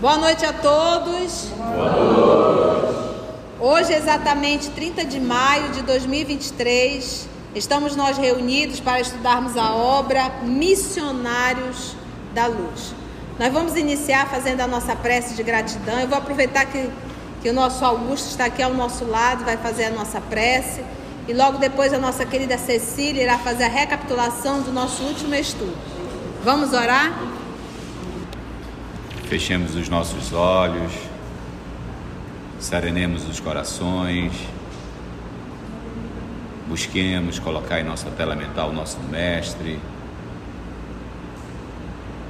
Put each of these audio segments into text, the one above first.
Boa noite a todos. Boa noite. Hoje, exatamente 30 de maio de 2023, estamos nós reunidos para estudarmos a obra Missionários da Luz. Nós vamos iniciar fazendo a nossa prece de gratidão. Eu vou aproveitar que o nosso Augusto está aqui ao nosso lado, vai fazer a nossa prece. E logo depois a nossa querida Cecília irá fazer a recapitulação do nosso último estudo. Vamos orar? Fechemos os nossos olhos, serenemos os corações, busquemos colocar em nossa tela mental o nosso Mestre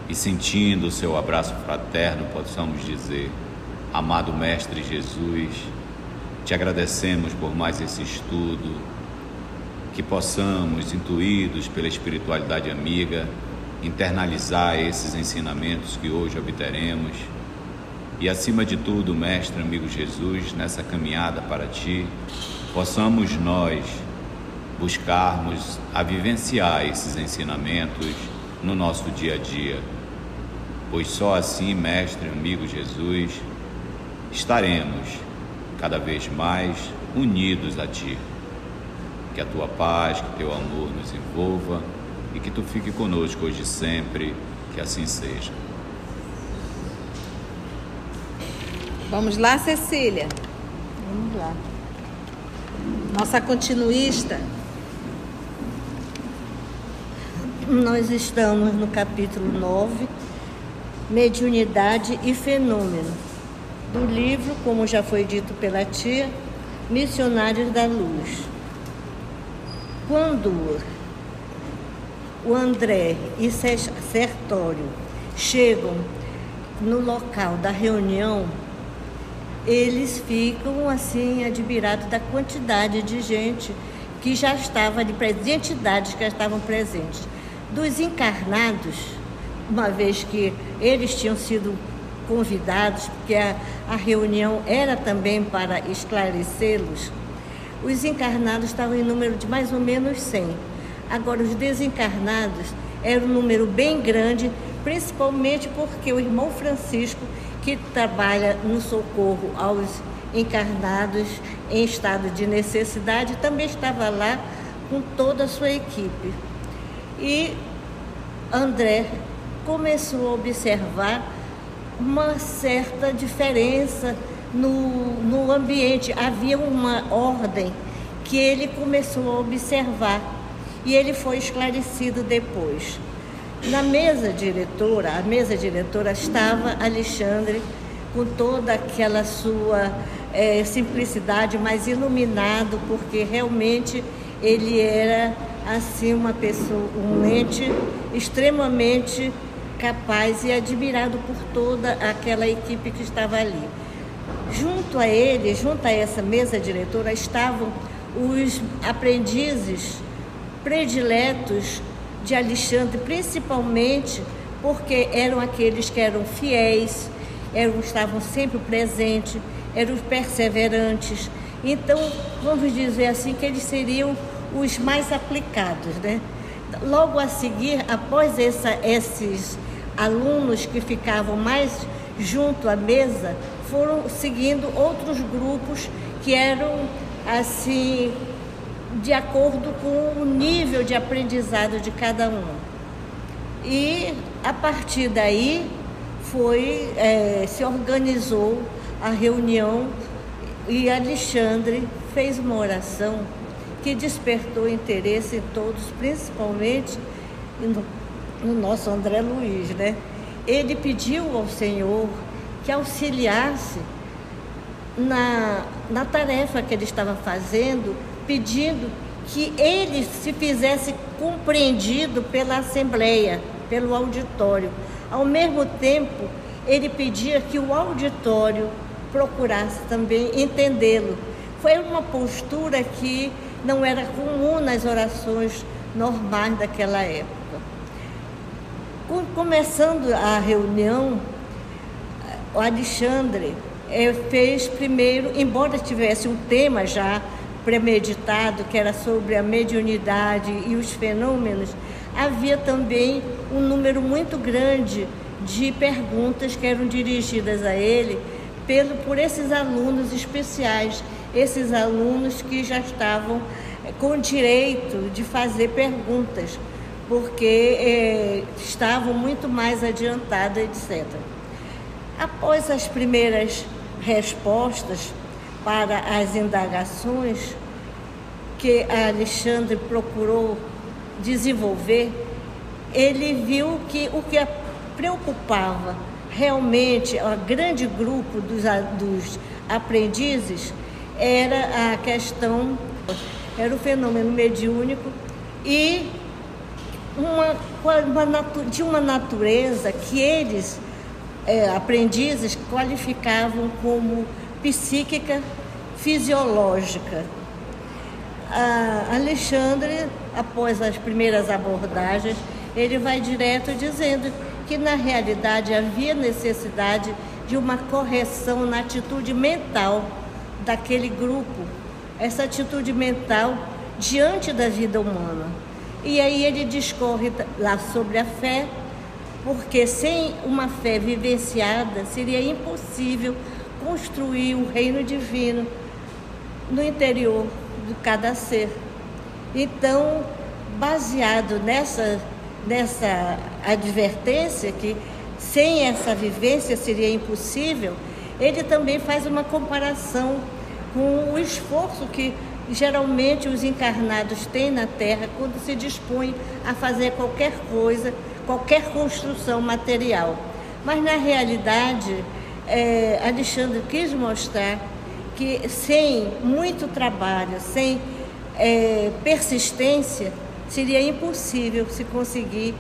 e, sentindo o seu abraço fraterno, possamos dizer: amado Mestre Jesus, te agradecemos por mais esse estudo, que possamos, intuídos pela espiritualidade amiga, internalizar esses ensinamentos que hoje obteremos e, acima de tudo, Mestre amigo Jesus, nessa caminhada para Ti, possamos nós buscarmos a vivenciar esses ensinamentos no nosso dia a dia, pois só assim, Mestre amigo Jesus, estaremos cada vez mais unidos a Ti. Que a Tua paz, que Teu amor nos envolva e que Tu fique conosco hoje e sempre, que assim seja. Vamos lá, Cecília. Vamos lá. Nossa continuista. Nós estamos no capítulo 9, Mediunidade e Fenômeno, do livro, como já foi dito pela tia, Missionários da Luz. Quando o André e Sertório chegam no local da reunião, eles ficam assim admirados da quantidade de gente que já estava ali, entidades que já estavam presentes. Dos encarnados, uma vez que eles tinham sido convidados, porque a reunião era também para esclarecê-los, os encarnados estavam em número de mais ou menos 100. Agora, os desencarnados eram um número bem grande, principalmente porque o irmão Francisco, que trabalha no socorro aos encarnados em estado de necessidade, também estava lá com toda a sua equipe. E André começou a observar uma certa diferença no ambiente. Havia uma ordem que ele começou a observar e ele foi esclarecido depois. Na mesa diretora, a mesa diretora estava Alexandre com toda aquela sua simplicidade, mas iluminado, porque realmente ele era assim uma pessoa, um ente extremamente capaz e admirado por toda aquela equipe que estava ali. Junto a ele, junto a essa mesa diretora, estavam os aprendizes prediletos de Alexandre, principalmente porque eram aqueles que eram fiéis, estavam sempre presentes, eram perseverantes. Então, vamos dizer assim, que eles seriam os mais aplicados, né? Logo a seguir, após esses alunos que ficavam mais junto à mesa, foram seguindo outros grupos que eram assim de acordo com o nível de aprendizado de cada um. E a partir daí se organizou a reunião e Alexandre fez uma oração que despertou interesse em todos, principalmente no nosso André Luiz, né? Ele pediu ao Senhor que auxiliasse na tarefa que ele estava fazendo, pedindo que ele se fizesse compreendido pela Assembleia, pelo auditório. Ao mesmo tempo, ele pedia que o auditório procurasse também entendê-lo. Foi uma postura que não era comum nas orações normais daquela época. Começando a reunião, o Alexandre fez primeiro, embora tivesse um tema já premeditado, que era sobre a mediunidade e os fenômenos, havia também um número muito grande de perguntas que eram dirigidas a ele por esses alunos especiais, esses alunos que já estavam com o direito de fazer perguntas, porque estavam muito mais adiantados, etc. Após as primeiras respostas para as indagações que Alexandre procurou desenvolver, ele viu que o que preocupava realmente o grande grupo dos aprendizes era a questão, era o fenômeno mediúnico e de uma natureza que eles, aprendizes, qualificavam como psíquica fisiológica. Alexandre, após as primeiras abordagens, ele vai direto dizendo que na realidade havia necessidade de uma correção na atitude mental daquele grupo, essa atitude mental diante da vida humana. E aí ele discorre lá sobre a fé, porque sem uma fé vivenciada seria impossível construir o reino divino no interior de cada ser. Então, baseado nessa advertência que sem essa vivência seria impossível, ele também faz uma comparação com o esforço que geralmente os encarnados têm na Terra quando se dispõem a fazer qualquer coisa, qualquer construção material. Mas na realidade, Alexandre quis mostrar que sem muito trabalho, sem persistência, seria impossível se conseguir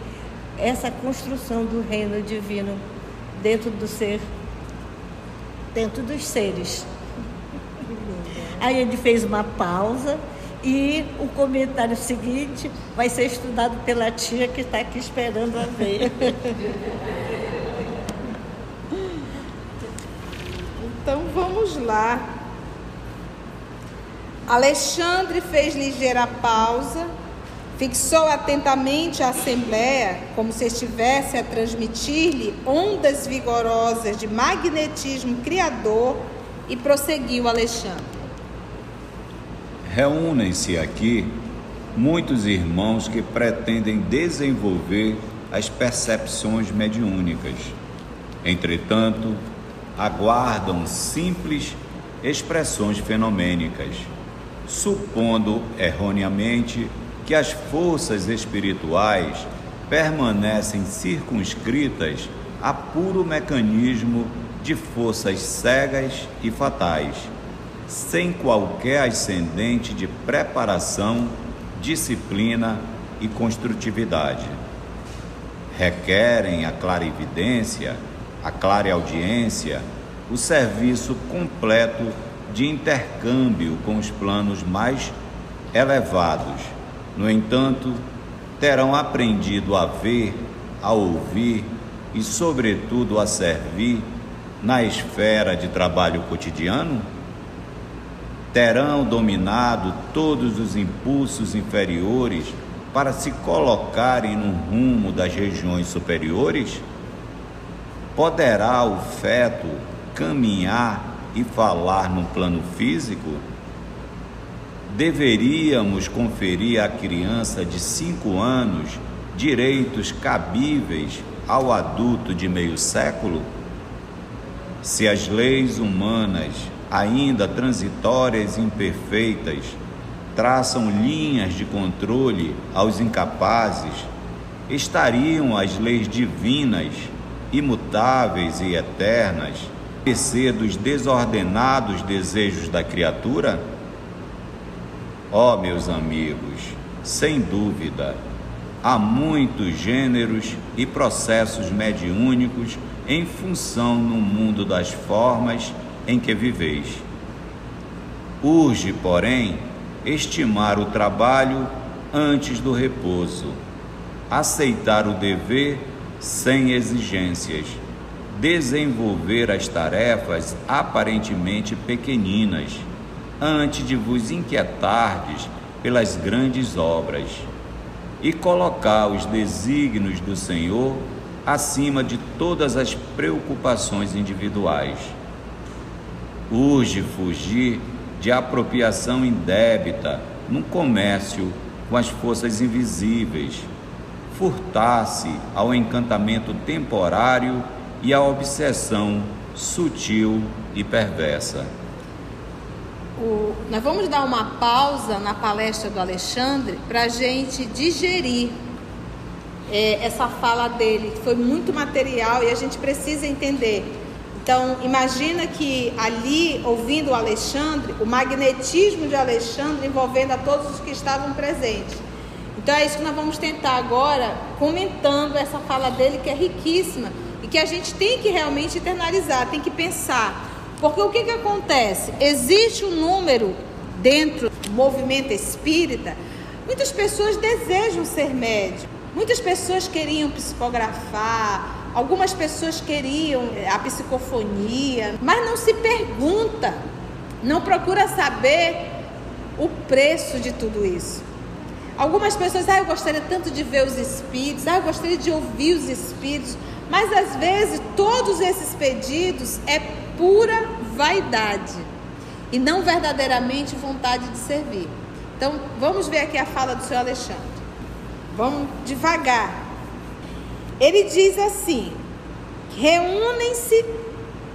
essa construção do reino divino dentro do ser, dentro dos seres. Aí ele fez uma pausa e o comentário seguinte vai ser estudado pela tia que está aqui esperando a ver. Então vamos lá. Alexandre fez ligeira pausa, fixou atentamente a assembleia, como se estivesse a transmitir-lhe ondas vigorosas de magnetismo criador, e prosseguiu Alexandre. Reúnem-se aqui muitos irmãos que pretendem desenvolver as percepções mediúnicas. Entretanto, aguardam simples expressões fenomênicas, supondo erroneamente que as forças espirituais permanecem circunscritas a puro mecanismo de forças cegas e fatais, sem qualquer ascendente de preparação, disciplina e construtividade. Requerem a clarividência, a clareaudiência, o serviço completo de intercâmbio com os planos mais elevados. No entanto, terão aprendido a ver, a ouvir e, sobretudo, a servir na esfera de trabalho cotidiano? Terão dominado todos os impulsos inferiores para se colocarem no rumo das regiões superiores? Poderá o feto caminhar e falar no plano físico? Deveríamos conferir à criança de 5 anos direitos cabíveis ao adulto de meio século? Se as leis humanas, ainda transitórias e imperfeitas, traçam linhas de controle aos incapazes, estariam as leis divinas, imutáveis e eternas, a mercê dos desordenados desejos da criatura? Ó, meus amigos, sem dúvida, há muitos gêneros e processos mediúnicos em função no mundo das formas em que viveis. Urge, porém, estimar o trabalho antes do repouso, aceitar o dever sem exigências, desenvolver as tarefas aparentemente pequeninas, antes de vos inquietardes pelas grandes obras, e colocar os desígnios do Senhor acima de todas as preocupações individuais. Urge fugir de apropriação indébita no comércio com as forças invisíveis, furtar-se ao encantamento temporário e à obsessão sutil e perversa. Nós vamos dar uma pausa na palestra do Alexandre para a gente digerir essa fala dele, que foi muito material e a gente precisa entender. Então, imagina que ali, ouvindo o Alexandre, o magnetismo de Alexandre envolvendo a todos os que estavam presentes. Então, é isso que nós vamos tentar agora, comentando essa fala dele, que é riquíssima e que a gente tem que realmente internalizar, tem que pensar. Porque o que acontece? Existe um número dentro do movimento espírita, muitas pessoas desejam ser médium, muitas pessoas queriam psicografar, algumas pessoas queriam a psicofonia, mas não se pergunta, não procura saber o preço de tudo isso. Algumas pessoas, eu gostaria tanto de ver os espíritos, eu gostaria de ouvir os espíritos, mas às vezes todos esses pedidos é pura vaidade e não verdadeiramente vontade de servir. Então, vamos ver aqui a fala do senhor Alexandre. Vamos devagar. Ele diz assim: reúnem-se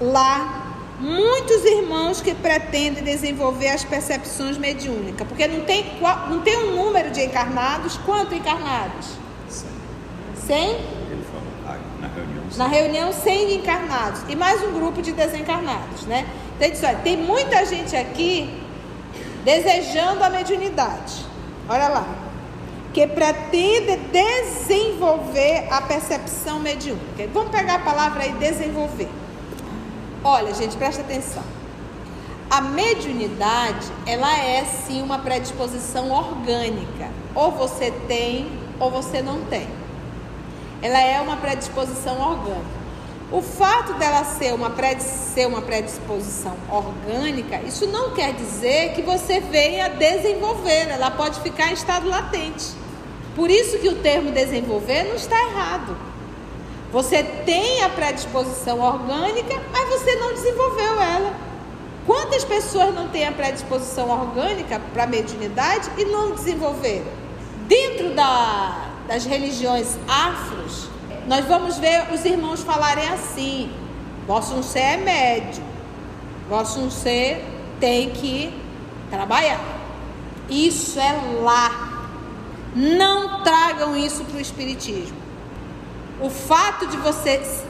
lá muitos irmãos que pretendem desenvolver as percepções mediúnicas, porque não tem um número de encarnados. Quantos encarnados? 100? Ele falou na reunião. Na reunião 100 encarnados e mais um grupo de desencarnados, né? Então ele diz, olha, tem muita gente aqui desejando a mediunidade, olha lá, que pretende desenvolver a percepção mediúnica. Vamos pegar a palavra aí, desenvolver. Olha, gente, presta atenção. A mediunidade, ela é sim uma predisposição orgânica. Ou você tem, ou você não tem. Ela é uma predisposição orgânica. O fato dela ser uma predisposição orgânica, isso não quer dizer que você venha desenvolver. Ela pode ficar em estado latente. Por isso que o termo desenvolver não está errado. Você tem a predisposição orgânica, mas você não desenvolveu ela. Quantas pessoas não têm a predisposição orgânica para a mediunidade e não desenvolveram? Dentro das religiões afros, nós vamos ver os irmãos falarem assim: vosso um ser é médium, vosso um ser tem que trabalhar. Isso é lá. Não tragam isso para o espiritismo. O fato de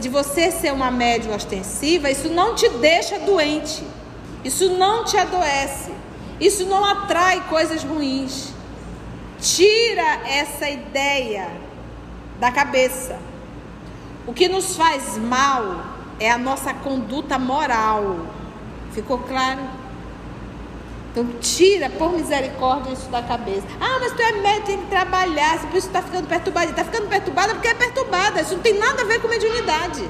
você ser uma médium ostensiva, isso não te deixa doente, isso não te adoece, isso não atrai coisas ruins. Tira essa ideia da cabeça. O que nos faz mal é a nossa conduta moral. Ficou claro? Então tira, por misericórdia, isso da cabeça. Mas tu é médium, tem que trabalhar, por isso está ficando perturbada. Está ficando perturbada porque é perturbada. Isso não tem nada a ver com mediunidade.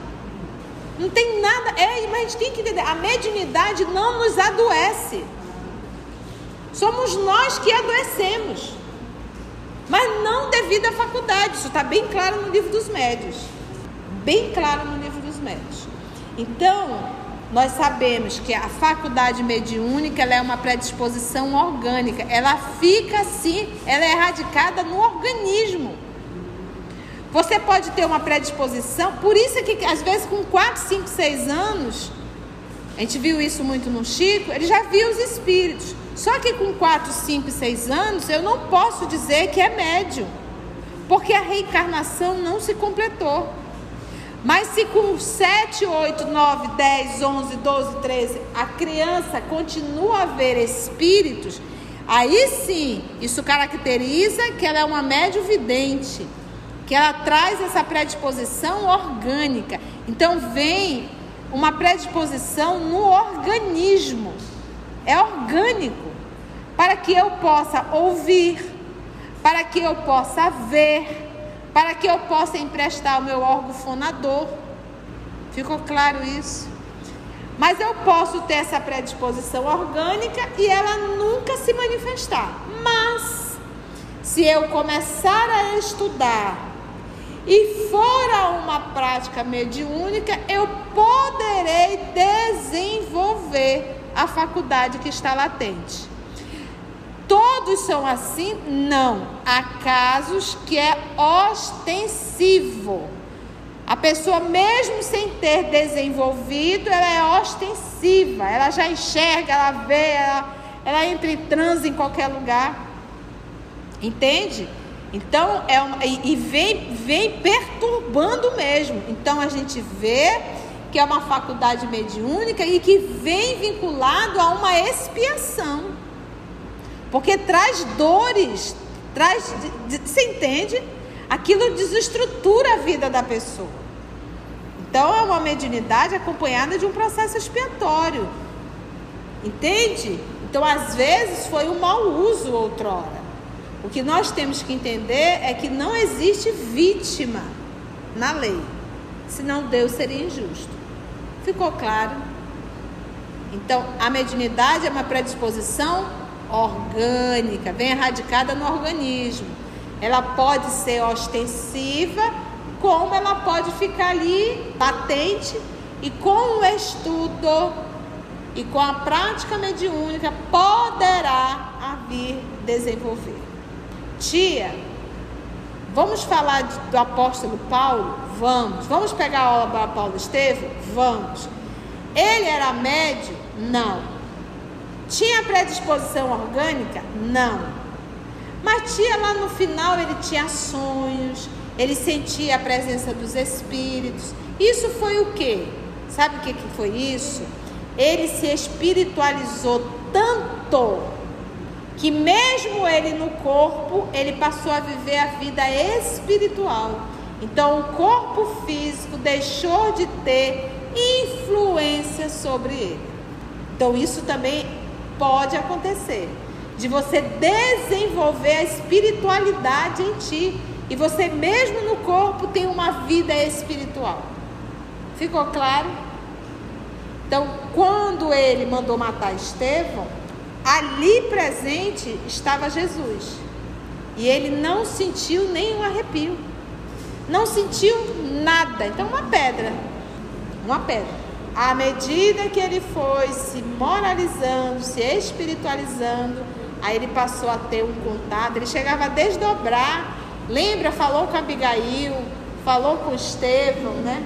Não tem nada. Mas a gente tem que entender, a mediunidade não nos adoece. Somos nós que adoecemos. Mas não devido à faculdade. Isso está bem claro no livro dos médiuns. Bem claro no livro dos médiuns. Então, nós sabemos que a faculdade mediúnica, ela é uma predisposição orgânica. Ela fica assim, ela é radicada no organismo. Você pode ter uma predisposição, por isso é que às vezes com 4, 5, 6 anos, a gente viu isso muito no Chico, ele já viu os espíritos. Só que com 4, 5, 6 anos, eu não posso dizer que é médium, porque a reencarnação não se completou. Mas se com 7, 8, 9, 10, 11, 12, 13, a criança continua a ver espíritos, aí sim, isso caracteriza que ela é uma médium vidente, que ela traz essa predisposição orgânica. Então vem uma predisposição no organismo, é orgânico, para que eu possa ouvir, para que eu possa ver, para que eu possa emprestar o meu órgão fonador. Ficou claro isso? Mas eu posso ter essa predisposição orgânica e ela nunca se manifestar. Mas, se eu começar a estudar e for a uma prática mediúnica, eu poderei desenvolver a faculdade que está latente. Todos são assim? Não. Há casos que é ostensivo. A pessoa, mesmo sem ter desenvolvido, ela é ostensiva. Ela já enxerga, ela vê, ela entra em transe em qualquer lugar. Entende? Então, vem perturbando mesmo. Então, a gente vê que é uma faculdade mediúnica e que vem vinculado a uma expiação. Porque traz dores, você entende? Aquilo desestrutura a vida da pessoa. Então, é uma mediunidade acompanhada de um processo expiatório. Entende? Então, às vezes, foi um mau uso outrora. O que nós temos que entender é que não existe vítima na lei. Senão Deus seria injusto. Ficou claro? Então, a mediunidade é uma predisposição orgânica, vem radicada no organismo. Ela pode ser ostensiva, como ela pode ficar ali latente, e com o estudo e com a prática mediúnica poderá vir desenvolver. Tia, vamos falar do apóstolo Paulo? Vamos pegar a obra do Paulo Estevam? Vamos. Ele era médio? Não. Tinha predisposição orgânica? Não. Mas tinha lá no final, ele tinha sonhos, ele sentia a presença dos espíritos. Isso foi o quê? Sabe o que foi isso? Ele se espiritualizou tanto que mesmo ele no corpo, ele passou a viver a vida espiritual. Então o corpo físico deixou de ter influência sobre ele. Então isso também pode acontecer, de você desenvolver a espiritualidade em ti, e você mesmo no corpo tem uma vida espiritual. Ficou claro? Então, quando ele mandou matar Estevão, ali presente estava Jesus, e ele não sentiu nenhum arrepio, não sentiu nada. Então, uma pedra. À medida que ele foi se moralizando, se espiritualizando, aí ele passou a ter um contato, ele chegava a desdobrar. Lembra? Falou com Abigail, falou com Estevão, né?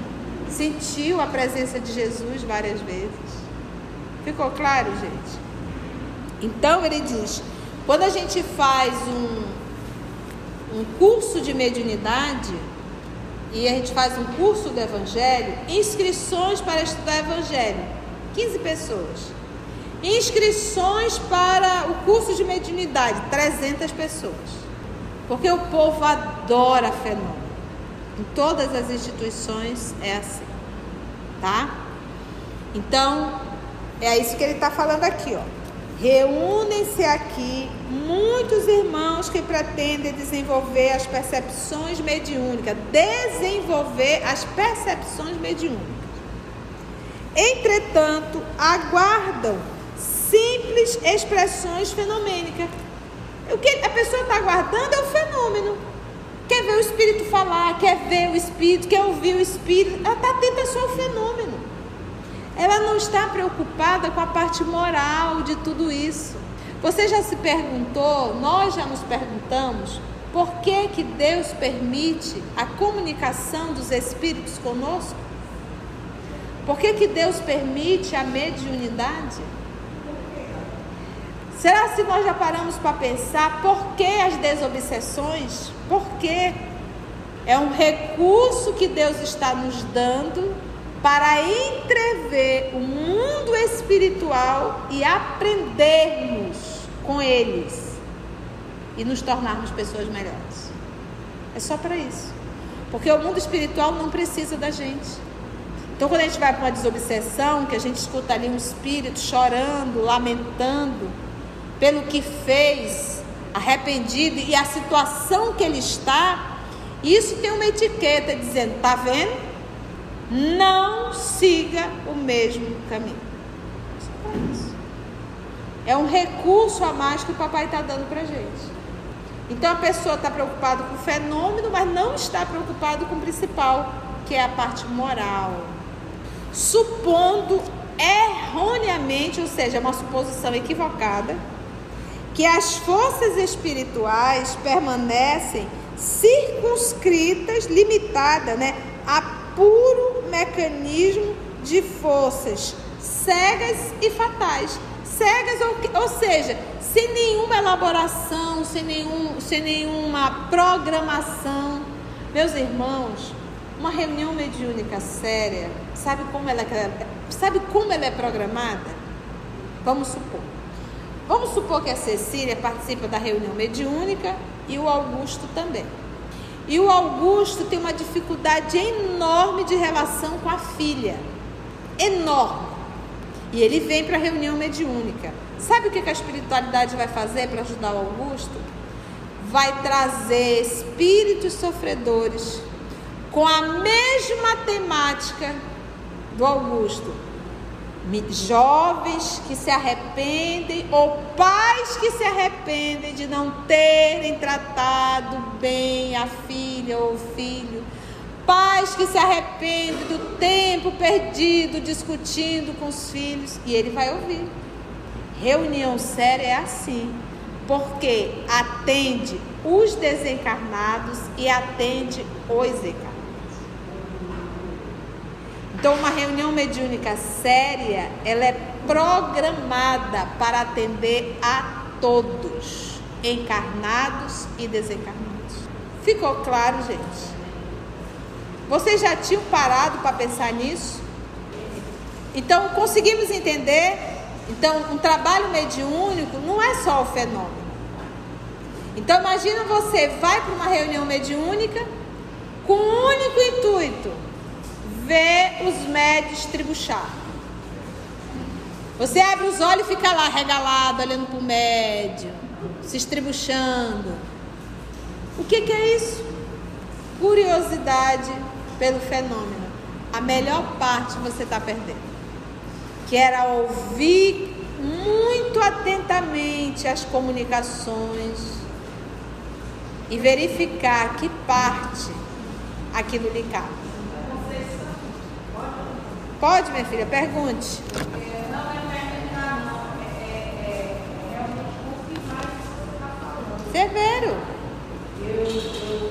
Sentiu a presença de Jesus várias vezes. Ficou claro, gente? Então ele diz, quando a gente faz um curso de mediunidade e a gente faz um curso do Evangelho, inscrições para estudar Evangelho, 15 pessoas. Inscrições para o curso de mediunidade, 300 pessoas. Porque o povo adora fenômeno. Em todas as instituições é assim, tá? Então, é isso que ele está falando aqui, ó. Reúnem-se aqui muitos irmãos que pretendem desenvolver as percepções mediúnicas. Entretanto, aguardam simples expressões fenomênicas. O que a pessoa está aguardando é o fenômeno. Quer ver o espírito falar, quer ver o espírito, quer ouvir o espírito. Ela está atenta só ao fenômeno. Ela não está preocupada com a parte moral de tudo isso. Você já se perguntou, nós já nos perguntamos, por que Deus permite a comunicação dos espíritos conosco? Por que Deus permite a mediunidade? Será que nós já paramos para pensar por que as desobsessões? Por quê? É um recurso que Deus está nos dando para entrever o mundo espiritual e aprendermos com eles e nos tornarmos pessoas melhores. É só para isso. Porque o mundo espiritual não precisa da gente. Então, quando a gente vai para uma desobsessão, que a gente escuta ali um espírito chorando, lamentando pelo que fez, arrependido, e a situação que ele está, isso tem uma etiqueta dizendo, tá vendo? Não siga o mesmo caminho. Só para isso. É um recurso a mais que o papai está dando para a gente. Então a pessoa está preocupada com o fenômeno, mas não está preocupada com o principal, que é a parte moral. Supondo erroneamente, ou seja, uma suposição equivocada, que as forças espirituais permanecem circunscritas, limitadas, a puro mecanismo de forças cegas e fatais. Cegas, ou seja, sem nenhuma elaboração, sem nenhuma programação. Meus irmãos, uma reunião mediúnica séria, sabe como ela é programada? Vamos supor que a Cecília participa da reunião mediúnica e o Augusto também. E o Augusto tem uma dificuldade enorme de relação com a filha. Enorme. E ele vem para a reunião mediúnica. Sabe o que a espiritualidade vai fazer para ajudar o Augusto? Vai trazer espíritos sofredores com a mesma temática do Augusto. Jovens que se arrependem ou pais que se arrependem de não terem tratado bem a filha ou o filho. Pais que se arrependem do tempo perdido discutindo com os filhos. E ele vai ouvir. Reunião séria é assim, porque atende os desencarnados e atende os encarnados. Então, uma reunião mediúnica séria, ela é programada para atender a todos, encarnados e desencarnados. Ficou claro, gente? Vocês já tinham parado para pensar nisso? Então, conseguimos entender? Então, um trabalho mediúnico não é só o fenômeno. Então, imagina você vai para uma reunião mediúnica com o único intuito: ver os médios tribuchar. Você abre os olhos e fica lá regalado, olhando para o médium, se estribuchando. O que é isso? Curiosidade pelo fenômeno. A melhor parte você está perdendo, que era ouvir muito atentamente as comunicações e verificar que parte aquilo lhe cabe. Pode, minha filha? Pergunte. Não é perguntar, não. É realmente confirmar o que você está falando. Severo. Eu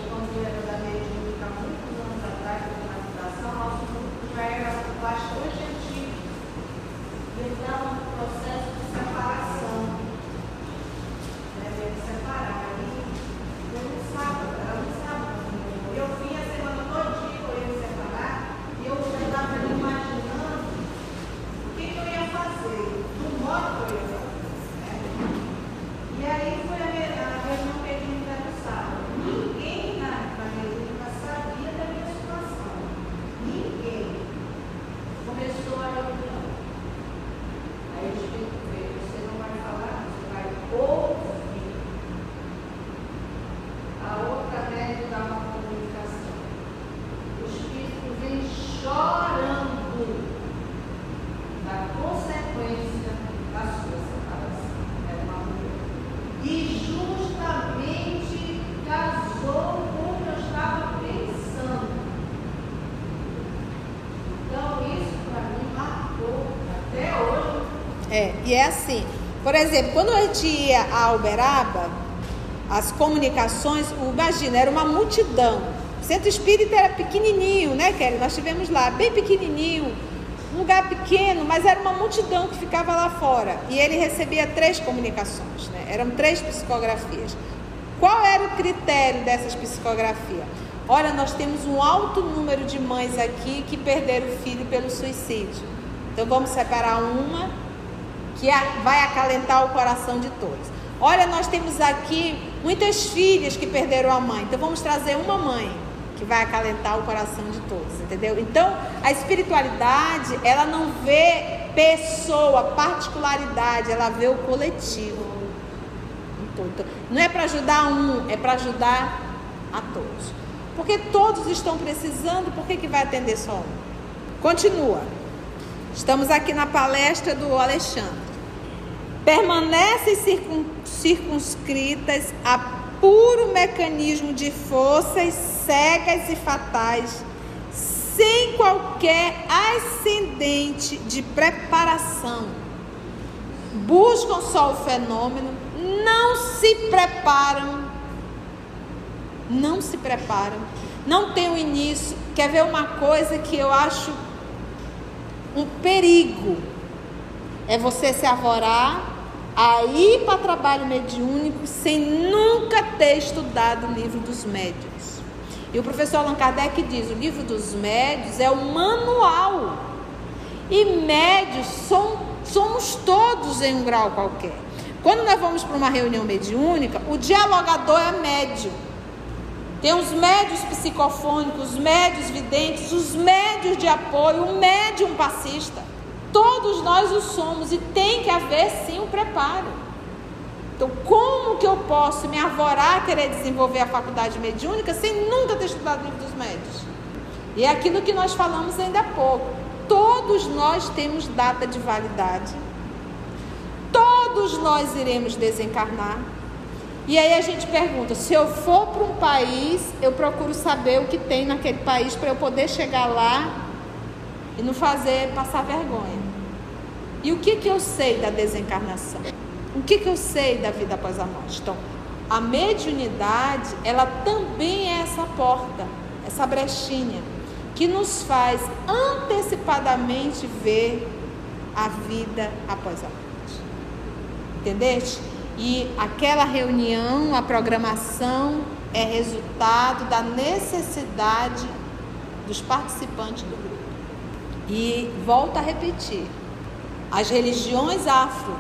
quando era da mediúnica, há muitos anos atrás, na meditação, nosso grupo já era bastante antigo. E eu estava no processo de separação. De separar. E eu não sabia. Eu vim a semana todinha para eu separar, e eu já estava imaginando o que eu ia fazer, do modo que eu ia fazer. E aí foi a reunião mediúnica no sábado. Ninguém na mediúnica sabia da minha situação. Ninguém. Começou a reunião. Aí o Espírito veio: você não vai falar, você vai ouvir. A outra médium dá uma comunicação. O Espírito vem chorando da consequência da sua separação. Era uma mulher. E justamente casou com o que eu estava pensando. Então, isso para mim marcou até hoje. E é assim. Por exemplo, quando a gente ia a Uberaba, as comunicações, imagina, era uma multidão. O centro espírita era pequenininho, né, Kelly? Nós estivemos lá, bem pequenininho, um lugar pequeno, mas era uma multidão que ficava lá fora. E ele recebia 3 comunicações, né? Eram 3 psicografias. Qual era o critério dessas psicografias? Olha, nós temos um alto número de mães aqui que perderam o filho pelo suicídio. Então vamos separar uma que vai acalentar o coração de todos. Olha, nós temos aqui muitas filhas que perderam a mãe. Então vamos trazer uma mãe que vai acalentar o coração de todos, entendeu? Então a espiritualidade, ela não vê pessoa, particularidade, ela vê o coletivo. Então, não é para ajudar um, é para ajudar a todos. Porque todos estão precisando, por que vai atender só um? Continua. Estamos aqui na palestra do Alexandre. Permanecem circunscritas a puro mecanismo de forças cegas e fatais, sem qualquer ascendente de preparação. Buscam só o fenômeno, não se preparam, não tem o início. Quer ver uma coisa que eu acho um perigo? É você se arvorar a ir para trabalho mediúnico sem nunca ter estudado o livro dos médiuns. E o professor Allan Kardec diz: o livro dos médiuns é o manual. E médiuns somos todos em um grau qualquer. Quando nós vamos para uma reunião mediúnica, o dialogador é médium. Tem os médios psicofônicos, os médios videntes, os médios de apoio, o médium passista. Todos nós o somos e tem que haver sim um preparo. Então, como que eu posso me arvorar a querer desenvolver a faculdade mediúnica sem nunca ter estudado o livro dos médios? E é aquilo que nós falamos ainda há pouco. Todos nós temos data de validade. Todos nós iremos desencarnar. E aí a gente pergunta: se eu for para um país, eu procuro saber o que tem naquele país para eu poder chegar lá e não passar vergonha. E o que eu sei da desencarnação? O que eu sei da vida após a morte? Então, a mediunidade, ela também é essa porta, essa brechinha, que nos faz antecipadamente ver a vida após a morte. Entendeste? E aquela reunião, a programação é resultado da necessidade dos participantes do grupo. E volto a repetir, as religiões afro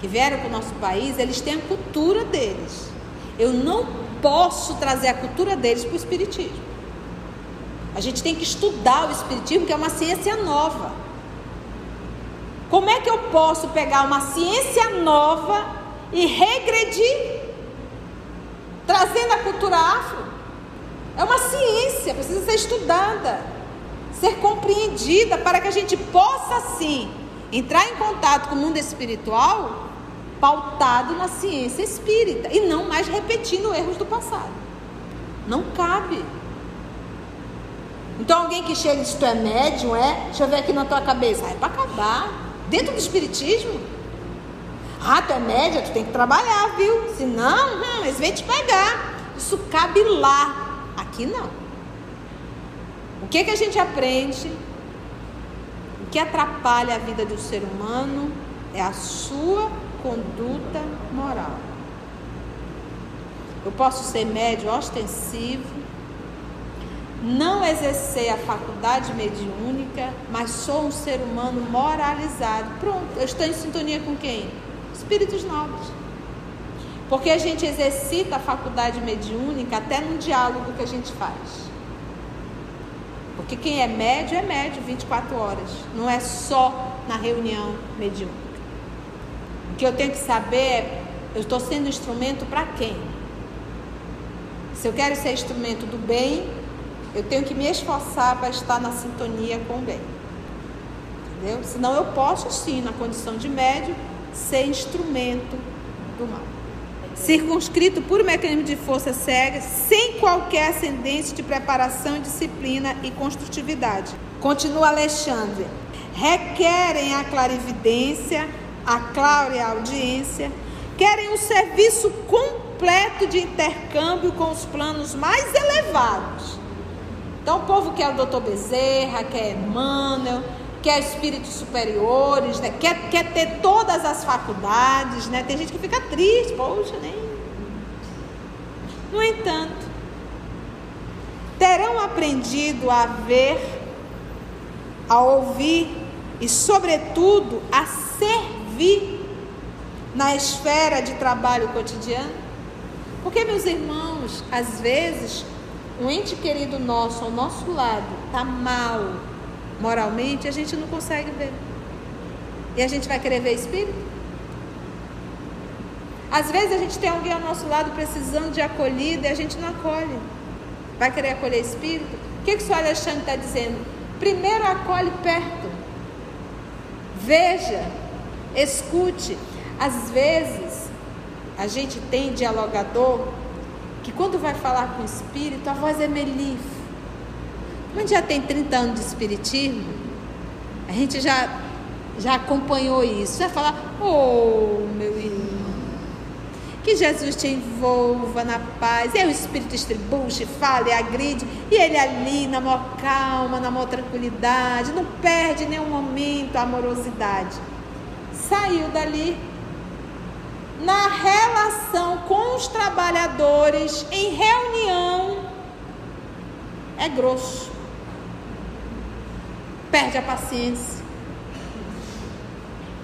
que vieram para o nosso país, eles têm a cultura deles. Eu não posso trazer a cultura deles para o espiritismo. A gente tem que estudar o espiritismo, que é uma ciência nova. Como é que eu posso pegar uma ciência nova e regredir, trazendo a cultura afro? É uma ciência, precisa ser estudada, ser compreendida, para que a gente possa, sim, entrar em contato com o mundo espiritual pautado na ciência espírita e não mais repetindo erros do passado. Não cabe. Então alguém que chega e diz: tu é médium, deixa eu ver aqui na tua cabeça. É para acabar. Dentro do espiritismo? Tu é médium, tu tem que trabalhar, viu? Senão, eles vêm te pegar. Isso cabe lá. Aqui não. O que a gente aprende? O que atrapalha a vida do ser humano é a sua conduta moral. Eu posso ser médium ostensivo, não exercer a faculdade mediúnica, mas sou um ser humano moralizado. Pronto, eu estou em sintonia com quem? Espíritos nobres. Porque a gente exercita a faculdade mediúnica até no diálogo que a gente faz. Porque quem é médio 24 horas. Não é só na reunião mediúnica. O que eu tenho que saber é: eu estou sendo instrumento para quem? Se eu quero ser instrumento do bem, eu tenho que me esforçar para estar na sintonia com o bem. Entendeu? Senão eu posso sim, na condição de médio, ser instrumento do mal. Circunscrito por mecanismo de força cega, sem qualquer ascendência de preparação, disciplina e construtividade. Continua Alexandre. Requerem a clarividência, a clareaudiência, querem um serviço completo de intercâmbio com os planos mais elevados. Então o povo quer o Dr. Bezerra, quer Emmanuel, quer espíritos superiores, né? quer ter todas as faculdades, né? Tem gente que fica triste, poxa, nem. No entanto, terão aprendido a ver, a ouvir e, sobretudo, a servir na esfera de trabalho cotidiano? Porque, meus irmãos, às vezes um ente querido nosso ao nosso lado está mal moralmente, a gente não consegue ver. E a gente vai querer ver espírito? Às vezes a gente tem alguém ao nosso lado precisando de acolhida e a gente não acolhe. Vai querer acolher espírito? O que o senhor Alexandre está dizendo? Primeiro acolhe perto. Veja, escute. Às vezes a gente tem dialogador que quando vai falar com o espírito, a voz é melíflua. Como a gente já tem 30 anos de espiritismo, a gente já acompanhou isso. Já fala, meu irmão, que Jesus te envolva na paz. E aí o espírito estribuche, fala e agride, e ele ali na maior calma, na maior tranquilidade, não perde em nenhum momento a amorosidade. Saiu dali, na relação com os trabalhadores, em reunião, é grosso, perde a paciência.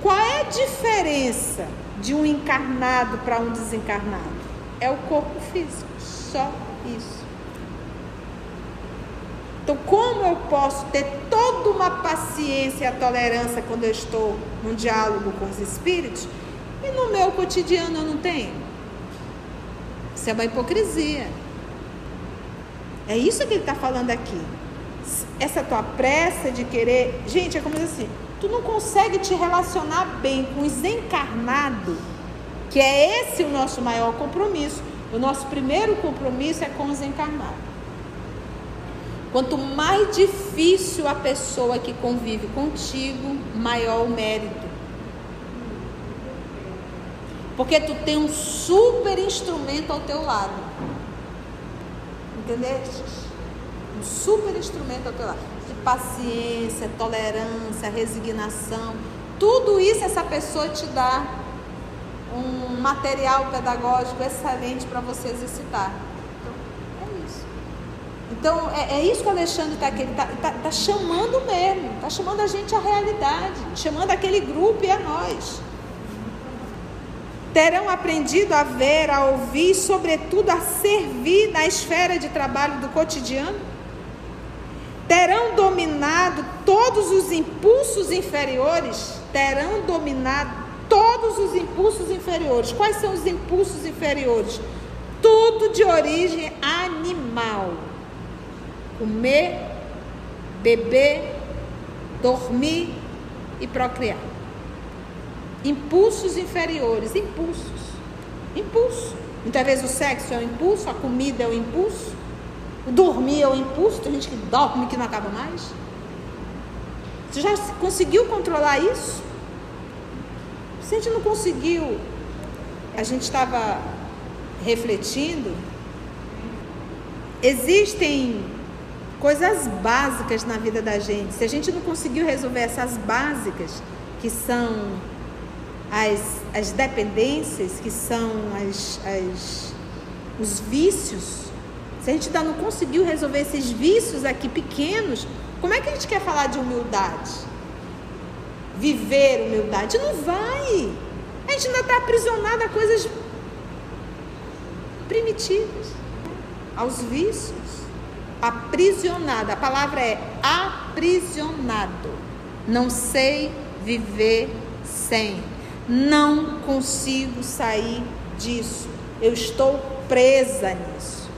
Qual é a diferença de um encarnado para um desencarnado? É o corpo físico, só isso. Então, como eu posso ter toda uma paciência e a tolerância quando eu estou num diálogo com os espíritos e no meu cotidiano eu não tenho? Isso é uma hipocrisia. É isso que ele está falando aqui. Essa tua pressa de querer... Gente, é como assim, tu não consegue te relacionar bem com os encarnados, que é esse o nosso maior compromisso. O nosso primeiro compromisso é com os encarnados. Quanto mais difícil a pessoa que convive contigo, maior o mérito. Porque tu tem um super instrumento ao teu lado. Entendeste? Um super instrumento ao teu lado. De paciência, tolerância, resignação. Tudo isso essa pessoa te dá um material pedagógico excelente para você exercitar. Então, é isso que o Alexandre está aqui, ele está chamando mesmo, está chamando a gente à realidade, chamando aquele grupo e a nós. Terão aprendido a ver, a ouvir, sobretudo a servir na esfera de trabalho do cotidiano? Terão dominado todos os impulsos inferiores? Terão dominado todos os impulsos inferiores. Quais são os impulsos inferiores? Tudo de origem animal. Comer, beber, dormir e procriar. Impulsos inferiores, impulso. Muitas vezes o sexo é um impulso, a comida é um impulso, o dormir é um impulso. Tem gente que dorme que não acaba mais. Você já conseguiu controlar isso? Se a gente não conseguiu, a gente estava refletindo, existem coisas básicas na vida da gente. Se a gente não conseguiu resolver essas básicas, que são as dependências, que são os vícios, se a gente ainda não conseguiu resolver esses vícios aqui pequenos, como é que a gente quer falar de humildade? Viver humildade? Não vai. A gente ainda está aprisionado a coisas primitivas, aos vícios. Aprisionado, a palavra é aprisionado. Não sei viver sem. Não consigo sair disso. Eu estou presa nisso.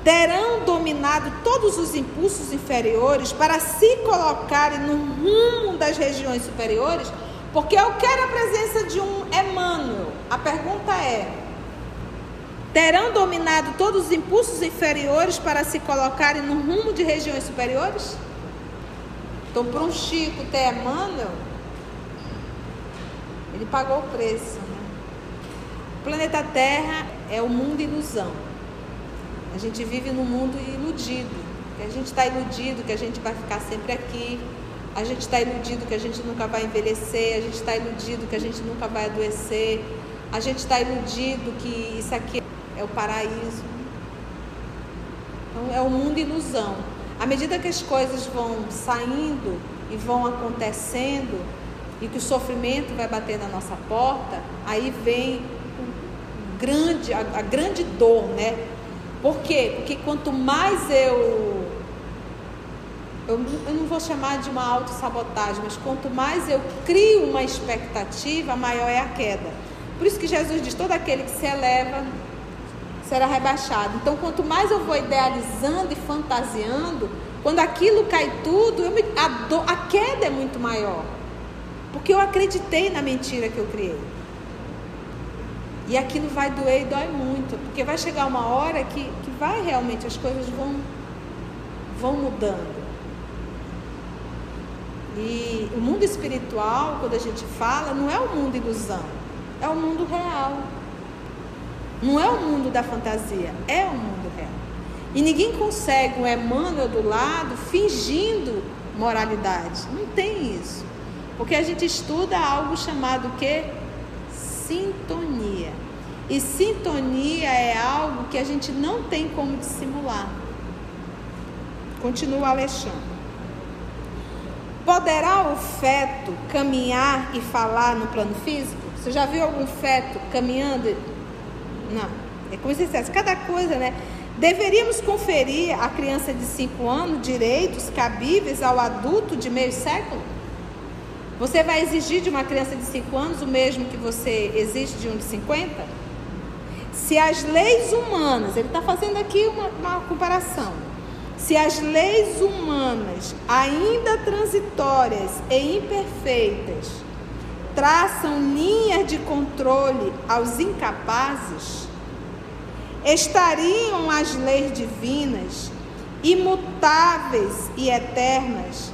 Terão dominado todos os impulsos inferiores para se colocarem no rumo das regiões superiores, porque eu quero a presença de um Emmanuel. A pergunta é: terão dominado todos os impulsos inferiores para se colocarem no rumo de regiões superiores? Então, para um Chico ter Emmanuel, ele pagou o preço, né? O planeta Terra é o mundo ilusão. A gente vive num mundo iludido. Que a gente está iludido que a gente vai ficar sempre aqui. A gente está iludido que a gente nunca vai envelhecer. A gente está iludido que a gente nunca vai adoecer. A gente está iludido que isso aqui é o paraíso. Então, é o mundo ilusão. À medida que as coisas vão saindo e vão acontecendo, e que o sofrimento vai bater na nossa porta, aí vem a grande dor, né? Por quê? Porque quanto mais eu não vou chamar de uma autossabotagem, mas quanto mais eu crio uma expectativa, maior é a queda. Por isso que Jesus diz: todo aquele que se eleva será rebaixado. Então, quanto mais eu vou idealizando e fantasiando, quando aquilo cai tudo, a queda é muito maior. Porque eu acreditei na mentira que eu criei. E aquilo vai doer e dói muito, porque vai chegar uma hora que vai realmente, as coisas vão mudando. E o mundo espiritual, quando a gente fala, não é o mundo ilusão, é o mundo real. Não é o mundo da fantasia, é o mundo real. E ninguém consegue um Emmanuel do lado fingindo moralidade. Não tem isso. Porque a gente estuda algo chamado o quê? Sintonia. E sintonia é algo que a gente não tem como dissimular. Continua Alexandre. Poderá o feto caminhar e falar no plano físico? Você já viu algum feto caminhando? Não. É como se dissesse, cada coisa, né? Deveríamos conferir à criança de 5 anos direitos cabíveis ao adulto de meio século? Você vai exigir de uma criança de 5 anos o mesmo que você exige de um de 50? Se as leis humanas, ele está fazendo aqui uma comparação. Se as leis humanas, ainda transitórias e imperfeitas, traçam linhas de controle aos incapazes, estariam as leis divinas, imutáveis e eternas,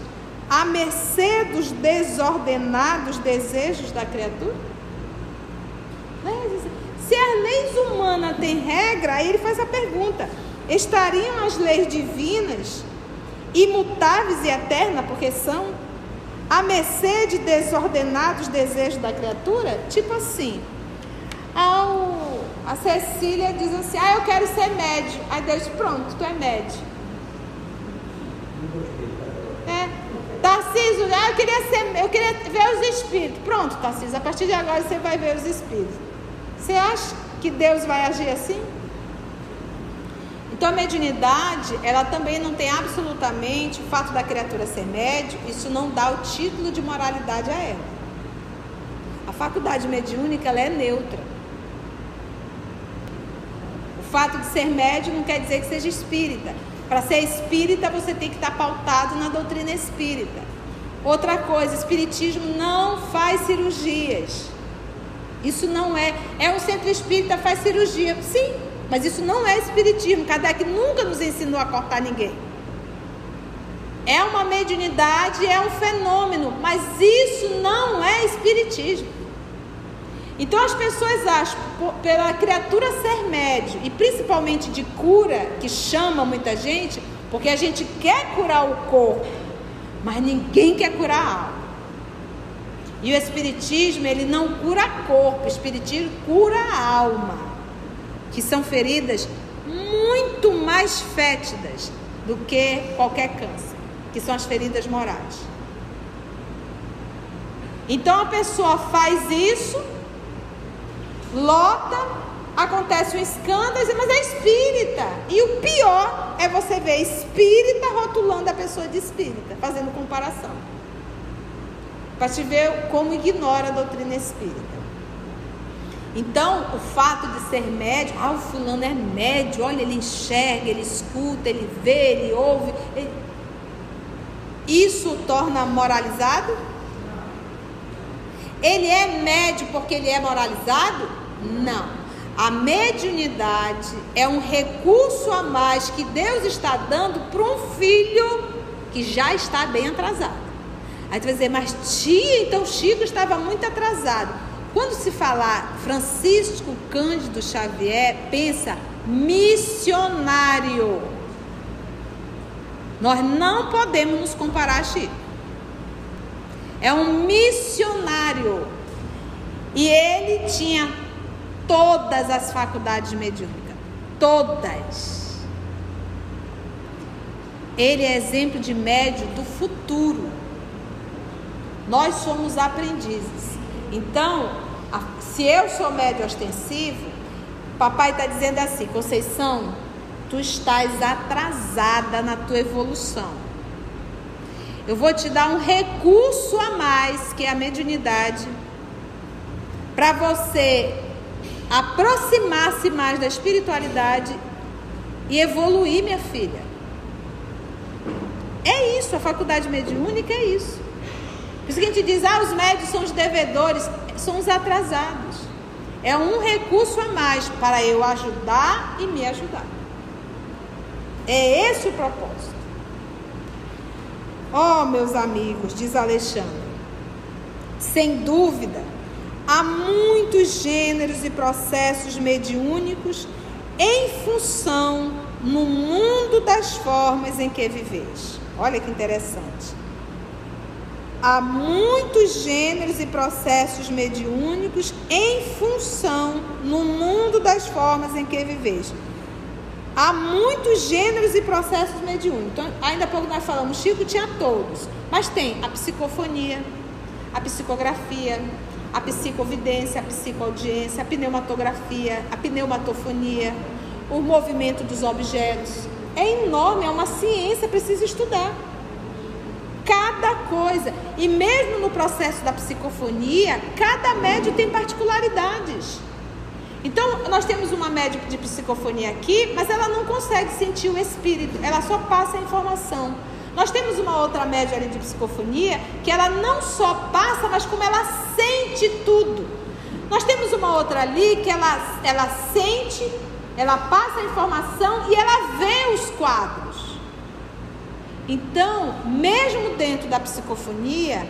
à mercê dos desordenados desejos da criatura? Se as leis humanas têm regra, aí ele faz a pergunta: estariam as leis divinas, imutáveis e eternas, porque são, à mercê de desordenados desejos da criatura? Tipo assim, a Cecília diz assim, eu quero ser médio. Aí Deus diz, pronto, tu é médio. Tarcísio, eu queria ver os espíritos. Pronto, Tarcísio, a partir de agora você vai ver os espíritos. Você acha que Deus vai agir assim? Então a mediunidade, ela também não tem absolutamente o fato da criatura ser médio, isso não dá o título de moralidade a ela. A faculdade mediúnica, ela é neutra. O fato de ser médio não quer dizer que seja espírita. Para ser espírita, você tem que estar pautado na doutrina espírita. Outra coisa, espiritismo não faz cirurgias. Isso não é um centro espírita, faz cirurgia. Sim, mas isso não é espiritismo. Kardec nunca nos ensinou a cortar ninguém. É uma mediunidade, é um fenômeno, mas isso não é espiritismo. Então as pessoas acham, pela criatura ser médio, e principalmente de cura, que chama muita gente, porque a gente quer curar o corpo, mas ninguém quer curar a alma. E o espiritismo, ele não cura corpo, o espiritismo cura a alma, que são feridas muito mais fétidas do que qualquer câncer, que são as feridas morais. Então a pessoa faz isso, lota, acontece um escândalo, mas é espírita. E o pior é você ver espírita rotulando a pessoa de espírita, fazendo comparação, para te ver como ignora a doutrina espírita. Então, o fato de ser médio, o fulano é médio, olha, ele enxerga, ele escuta, ele vê, ele ouve. Isso o torna moralizado? Ele é médio porque ele é moralizado? Não. A mediunidade é um recurso a mais que Deus está dando para um filho que já está bem atrasado. Aí tu vai dizer, mas tia, então Chico estava muito atrasado. Quando se falar Francisco Cândido Xavier, pensa missionário. Nós não podemos nos comparar a Chico. É um missionário. E ele tinha todas as faculdades mediúnicas. Todas. Ele é exemplo de médio do futuro. Nós somos aprendizes. Então, se eu sou médio ostensivo, papai está dizendo assim, Conceição, tu estás atrasada na tua evolução. Eu vou te dar um recurso a mais, que é a mediunidade, para você aproximar-se mais da espiritualidade e evoluir, minha filha. É isso, a faculdade mediúnica é isso. Por isso que a gente diz, os médios são os devedores, são os atrasados. É um recurso a mais para eu ajudar e me ajudar. É esse o propósito. Oh, meus amigos, diz Alexandre, sem dúvida, há muitos gêneros e processos mediúnicos em função no mundo das formas em que viveis. Olha que interessante. Há muitos gêneros e processos mediúnicos em função no mundo das formas em que viveis. Há muitos gêneros e processos mediúnicos. Então, ainda há pouco nós falamos, Chico tinha todos, mas tem a psicofonia, a psicografia, a psicovidência, a psicoaudiência, a pneumatografia, a pneumatofonia, o movimento dos objetos. É enorme, é uma ciência, precisa estudar cada coisa. E mesmo no processo da psicofonia, cada médium tem particularidades. Então, nós temos uma médium de psicofonia aqui, mas ela não consegue sentir o espírito, ela só passa a informação. Nós temos uma outra médium ali de psicofonia, que ela não só passa, mas como ela sente tudo. Nós temos uma outra ali, que ela sente, ela passa a informação e ela vê os quadros. Então, mesmo dentro da psicofonia,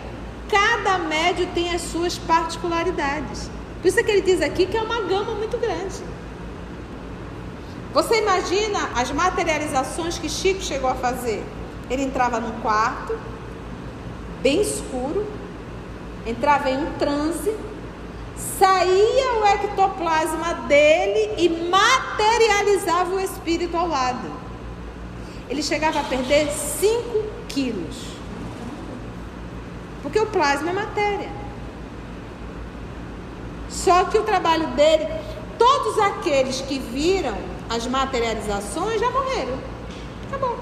cada médium tem as suas particularidades. Por isso é que ele diz aqui que é uma gama muito grande. Você imagina as materializações que Chico chegou a fazer? Ele entrava num quarto, bem escuro, entrava em um transe, saía o ectoplasma dele e materializava o espírito ao lado. Ele chegava a perder 5 quilos. Porque o plasma é matéria. Só que o trabalho dele, todos aqueles que viram as materializações já morreram. Acabou.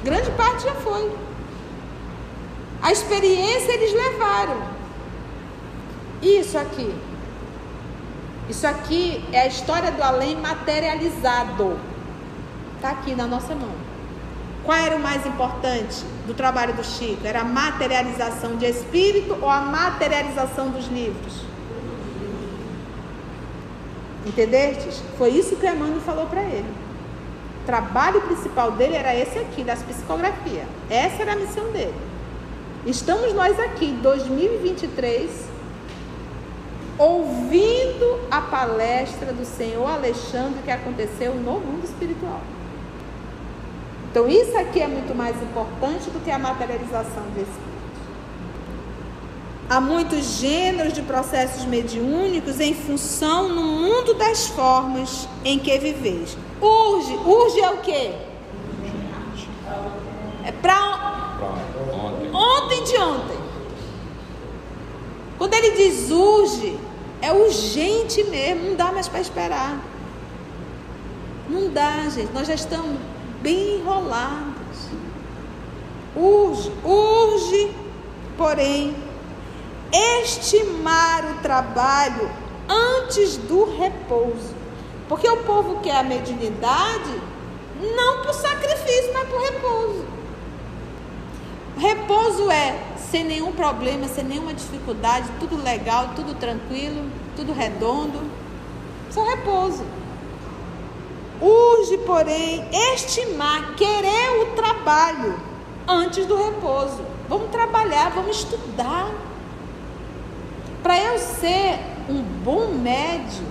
Grande parte já foi. A experiência eles levaram. Isso aqui é a história do além materializado. Está aqui na nossa mão. Qual era o mais importante do trabalho do Chico? Era a materialização de espírito ou a materialização dos livros? Entendestes? Foi isso que o Emmanuel falou para ele. O trabalho principal dele era esse aqui, das psicografias. Essa era a missão dele. Estamos nós aqui, em 2023, ouvindo a palestra do senhor Alexandre que aconteceu no mundo espiritual. Então isso aqui é muito mais importante do que a materialização de espírito. Há muitos gêneros de processos mediúnicos em função no mundo das formas em que viveis. Urge é o quê? É para ontem de ontem. Quando ele diz urge, é urgente mesmo, não dá mais para esperar. Não dá, gente, nós já estamos bem enrolados. Urge, porém, estimar o trabalho antes do repouso. Porque o povo quer a mediunidade não por sacrifício, mas por repouso. Repouso é sem nenhum problema, sem nenhuma dificuldade, tudo legal, tudo tranquilo, tudo redondo. Só repouso. Urge, porém, estimar, querer o trabalho antes do repouso. Vamos trabalhar, vamos estudar. Para eu ser um bom médium,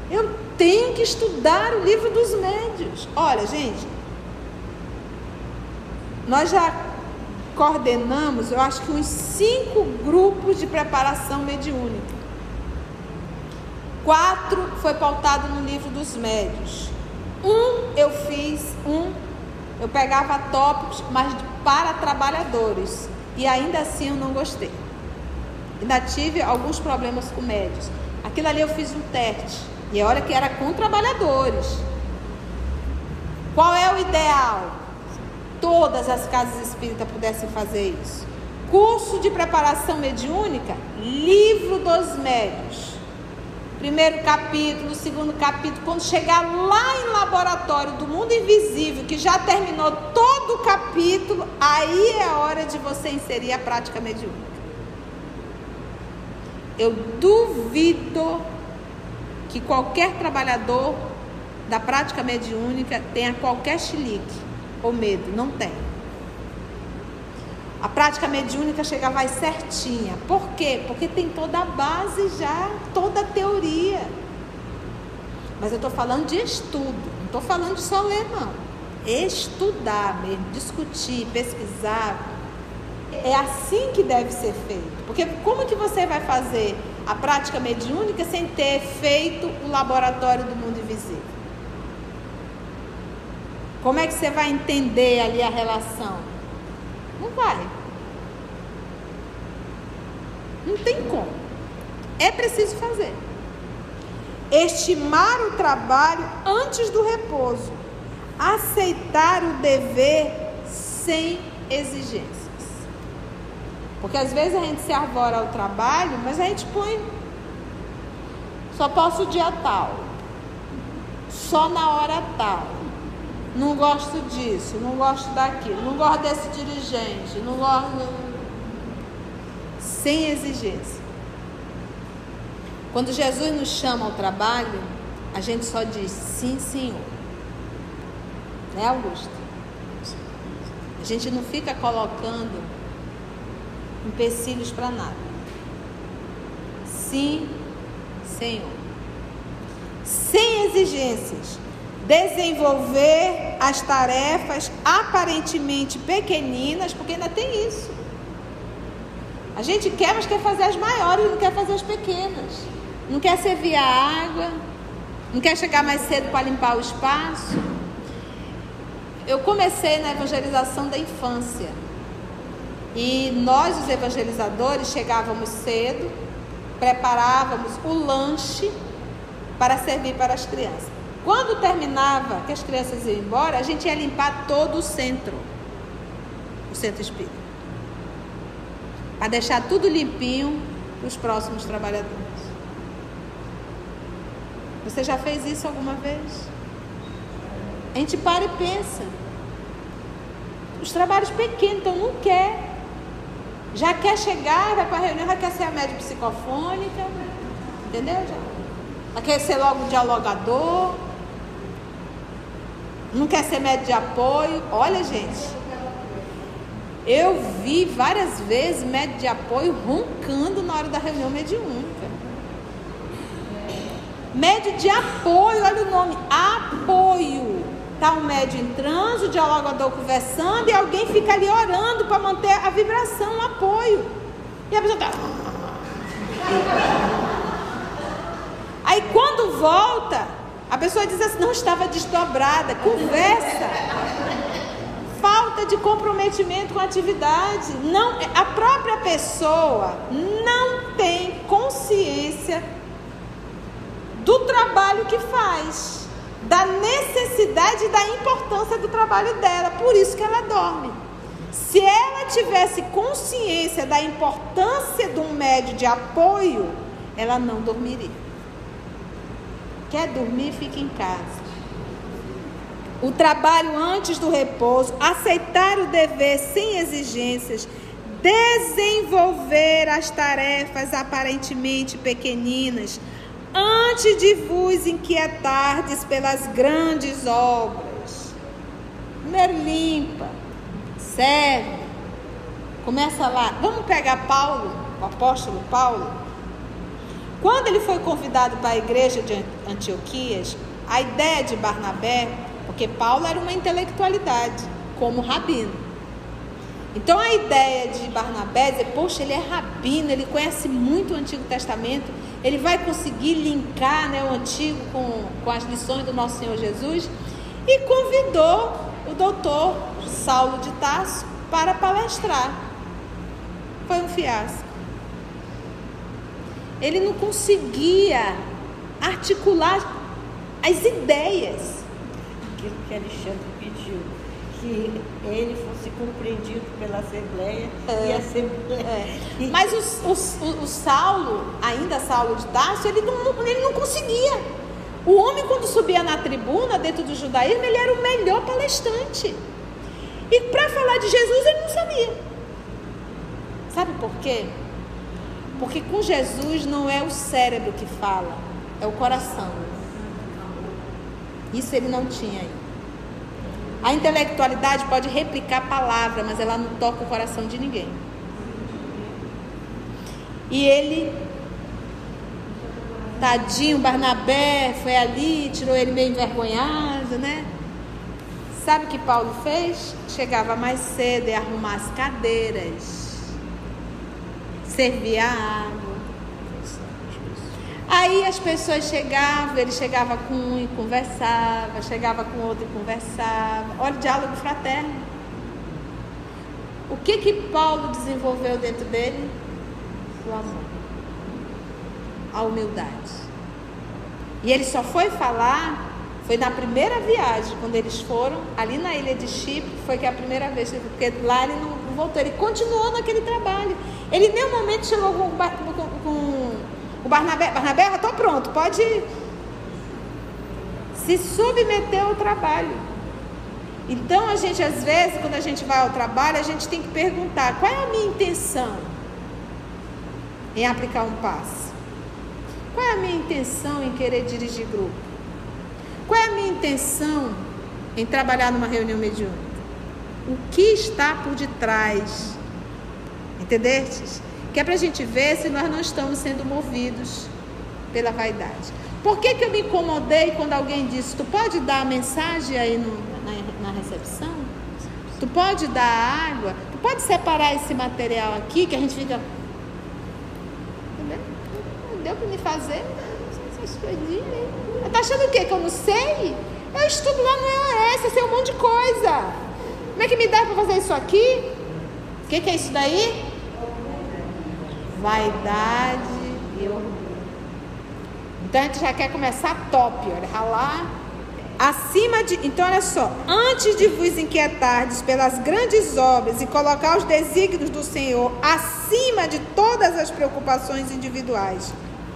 eu tenho que estudar o livro dos médiuns. Olha, gente, nós já coordenamos, eu acho que uns 5 grupos de preparação mediúnica. 4 foi pautado no livro dos médiuns. Eu pegava tópicos, mas para trabalhadores. E ainda assim eu não gostei. Ainda tive alguns problemas com médios. Aquilo ali eu fiz um teste. E olha que era com trabalhadores. Qual é o ideal? Todas as casas espíritas pudessem fazer isso. Curso de preparação mediúnica, livro dos médios. Primeiro capítulo, segundo capítulo. Quando chegar lá em laboratório do mundo invisível, que já terminou todo o capítulo, aí é a hora de você inserir a prática mediúnica. Eu duvido que qualquer trabalhador da prática mediúnica tenha qualquer chilique ou medo. Não tem. A prática mediúnica chega mais certinha. Por quê? Porque tem toda a base já, toda a teoria. Mas eu estou falando de estudo, não estou falando de só ler, não. Estudar mesmo, discutir, pesquisar. É assim que deve ser feito. Porque como que você vai fazer a prática mediúnica sem ter feito o laboratório do mundo invisível? Como é que você vai entender ali a relação? Não vai. Não tem como. É preciso fazer. Estimar o trabalho antes do repouso. Aceitar o dever sem exigências. Porque às vezes a gente se arvora ao trabalho, mas a gente põe: só posso o dia tal, só na hora tal, não gosto disso, não gosto daquilo, não gosto desse dirigente, não gosto. Sem exigência. Quando Jesus nos chama ao trabalho, a gente só diz: sim, Senhor. Né, Augusto? A gente não fica colocando empecilhos para nada. Sim, Senhor. Sem exigências. Desenvolver as tarefas aparentemente pequeninas, porque ainda tem isso. A gente quer, mas quer fazer as maiores, não quer fazer as pequenas. Não quer servir a água, não quer chegar mais cedo para limpar o espaço. Eu comecei na evangelização da infância. E nós, os evangelizadores, chegávamos cedo, preparávamos o lanche para servir para as crianças. Quando terminava, que as crianças iam embora, a gente ia limpar todo o centro espírita, para deixar tudo limpinho para os próximos trabalhadores. Você já fez isso alguma vez? A gente para e pensa. Os trabalhos pequenos, então não quer. Já quer chegar, vai para a reunião, já quer ser a médium psicofônica, entendeu? Já quer ser logo dialogador, não quer ser médium de apoio. Olha, gente, eu vi várias vezes médium de apoio roncando na hora da reunião mediúnica. Médium de apoio, olha o nome, apoio. Está um médium em transe, o dialogador conversando e alguém fica ali orando para manter a vibração, o apoio. E a pessoa está... Aí quando volta, a pessoa diz assim: não, estava desdobrada. Conversa. Falta de comprometimento com a atividade. Não, a própria pessoa não tem consciência do trabalho que faz, da necessidade e da importância do trabalho dela. Por isso que ela dorme. Se ela tivesse consciência da importância de um médium de apoio, ela não dormiria. Quer dormir, fica em casa. O trabalho antes do repouso, aceitar o dever sem exigências, desenvolver as tarefas aparentemente pequeninas, antes de vos inquietardes pelas grandes obras. Primeiro limpa, serve, começa lá. Vamos pegar Paulo, o apóstolo Paulo. Quando ele foi convidado para a igreja de Antioquias, a ideia de Barnabé, porque Paulo era uma intelectualidade, como rabino. Então a ideia de Barnabé é dizer: poxa, ele é rabino, ele conhece muito o Antigo Testamento, ele vai conseguir linkar, né, o Antigo com as lições do nosso Senhor Jesus, e convidou o doutor Saulo de Tarso para palestrar. Foi um fiasco. Ele não conseguia articular as ideias. Aquilo que Alexandre pediu, que ele fosse compreendido pela Assembleia e a Assembleia. Mas o Saulo, ainda Saulo de Tarso, ele não conseguia. O homem, quando subia na tribuna, dentro do judaísmo, ele era o melhor palestrante. E para falar de Jesus, ele não sabia. Sabe por quê? Porque com Jesus não é o cérebro que fala, é o coração. Isso ele não tinha aí. A intelectualidade pode replicar a palavra, mas ela não toca o coração de ninguém. E ele, tadinho, Barnabé foi ali, tirou ele meio envergonhado, né? Sabe o que Paulo fez? Chegava mais cedo e arrumar as cadeiras, servia a água. Aí as pessoas chegavam, ele chegava com um e conversava, chegava com outro e conversava. Olha o diálogo fraterno. O que Paulo desenvolveu dentro dele? O amor, a humildade. E ele só foi falar, foi na primeira viagem, quando eles foram ali na ilha de Chipre, foi que a primeira vez, porque lá ele não voltou, ele continuou naquele trabalho. Ele em nenhum momento chegou com o Barnabé, já estou pronto, pode ir. Se submeter ao trabalho. Então a gente, às vezes, quando a gente vai ao trabalho, a gente tem que perguntar: qual é a minha intenção em aplicar um passo? Qual é a minha intenção em querer dirigir grupo? Qual é a minha intenção em trabalhar numa reunião mediúnica? O que está por detrás? Entendestes? Que é para a gente ver se nós não estamos sendo movidos pela vaidade. Por que eu me incomodei quando alguém disse: tu pode dar a mensagem aí na recepção? Tu pode dar a água? Tu pode separar esse material aqui, que a gente fica... Não deu para me fazer essas coisinhas aí. Tá achando o quê? Que eu não sei? Eu estudo lá no EOS, eu sei um monte de coisa. Como é que me dá para fazer isso aqui? O que é isso daí? Vaidade e orgulho. Então a gente já quer começar top, olha, ralar acima de... Então olha só: antes de vos inquietardes pelas grandes obras e colocar os desígnios do Senhor acima de todas as preocupações individuais,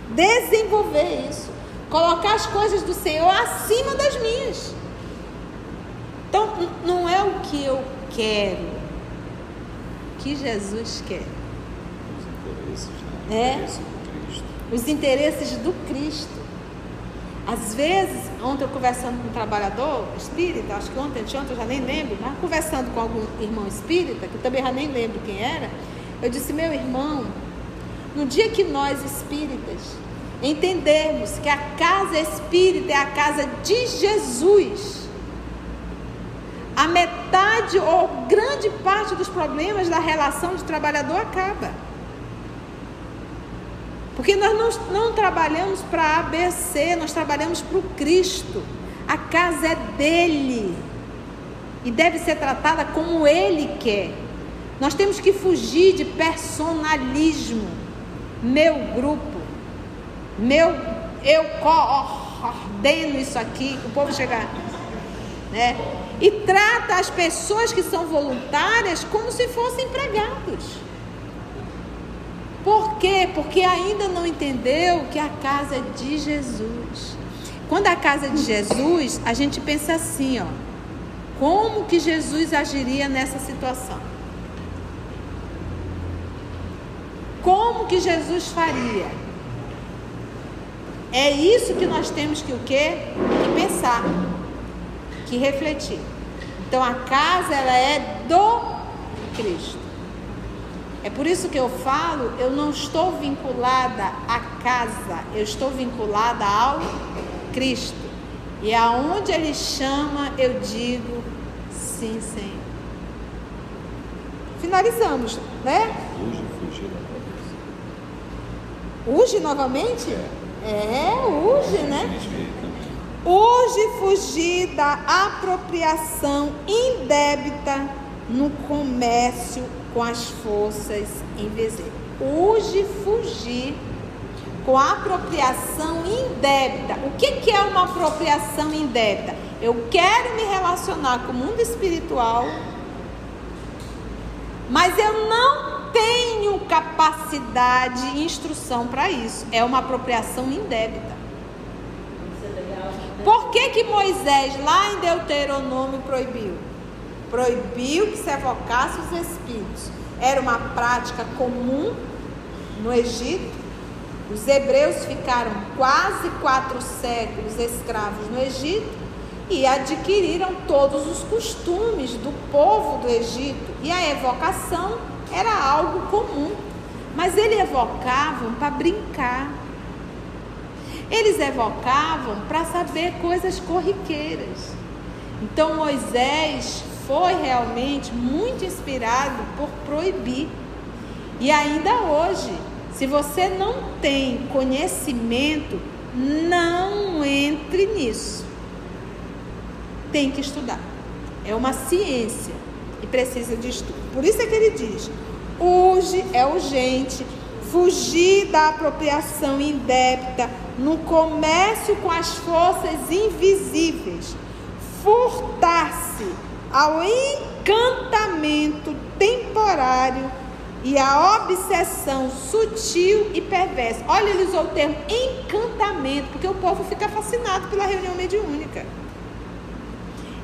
desenvolver isso, colocar as coisas do Senhor acima das minhas. Então não é o que eu quero, o que Jesus quer. Os interesses do Cristo. Às vezes, ontem eu conversando com um trabalhador espírita, acho que ontem, eu já nem lembro, mas conversando com algum irmão espírita, que eu também já nem lembro quem era, eu disse: meu irmão, no dia que nós espíritas entendermos que a casa espírita é a casa de Jesus, a metade ou grande parte dos problemas da relação de trabalhador acaba. Porque nós não trabalhamos para ABC, nós trabalhamos para o Cristo. A casa é dele e deve ser tratada como ele quer. Nós temos que fugir de personalismo. Meu grupo, eu coordeno isso aqui, o povo chegar, né? E trata as pessoas que são voluntárias como se fossem empregados. Por quê? Porque ainda não entendeu que a casa é de Jesus. Quando a casa é de Jesus, a gente pensa assim, ó: como que Jesus agiria nessa situação? Como que Jesus faria? É isso que nós temos que o quê? Que pensar, que refletir. Então a casa, ela é do Cristo. É por isso que eu falo, eu não estou vinculada à casa, eu estou vinculada ao Cristo. E aonde Ele chama, eu digo sim, Senhor. Finalizamos, né? Urge novamente? Urge, né? Urge fugir da apropriação indébita no comércio com as forças invisíveis. Urge fugir com a apropriação indébita. O que é uma apropriação indébita? Eu quero me relacionar com o mundo espiritual, mas eu não tenho capacidade e instrução para isso. É uma apropriação indébita. Por que Moisés, lá em Deuteronômio, proibiu? Proibiu que se evocasse os espíritos. Era uma prática comum no Egito. Os hebreus ficaram quase 4 séculos escravos no Egito e adquiriram todos os costumes do povo do Egito. E a evocação era algo comum. Mas eles evocavam para brincar. Eles evocavam para saber coisas corriqueiras. Então Moisés foi realmente muito inspirado por proibir. E ainda hoje, se você não tem conhecimento, não entre nisso. Tem que estudar. É uma ciência e precisa de estudo. Por isso é que ele diz: hoje é urgente fugir da apropriação indébita no comércio com as forças invisíveis, furtar-se ao encantamento temporário e à obsessão sutil e perversa. Olha, ele usou o termo encantamento, porque o povo fica fascinado pela reunião mediúnica.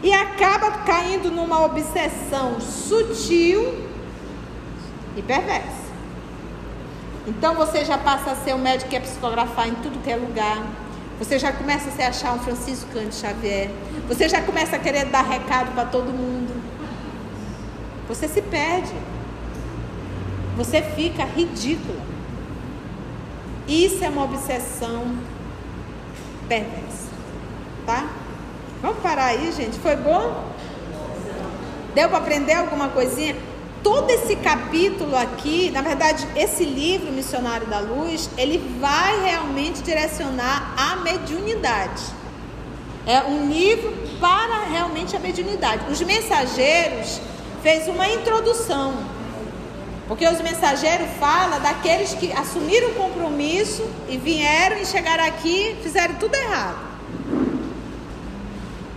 E acaba caindo numa obsessão sutil e perversa. Então você já passa a ser um médico que é psicografar em tudo que é lugar. Você já começa a se achar um Francisco Cândido Xavier. Você já começa a querer dar recado para todo mundo. Você se perde. Você fica ridícula. Isso é uma obsessão perversa. Tá? Vamos parar aí, gente? Foi bom? Deu para aprender alguma coisinha? Todo esse capítulo aqui, na verdade, esse livro, Missionário da Luz, ele vai realmente direcionar a mediunidade. É um livro para realmente a mediunidade. Os Mensageiros fez uma introdução, porque os Mensageiros falam daqueles que assumiram o compromisso e vieram e chegaram aqui, fizeram tudo errado.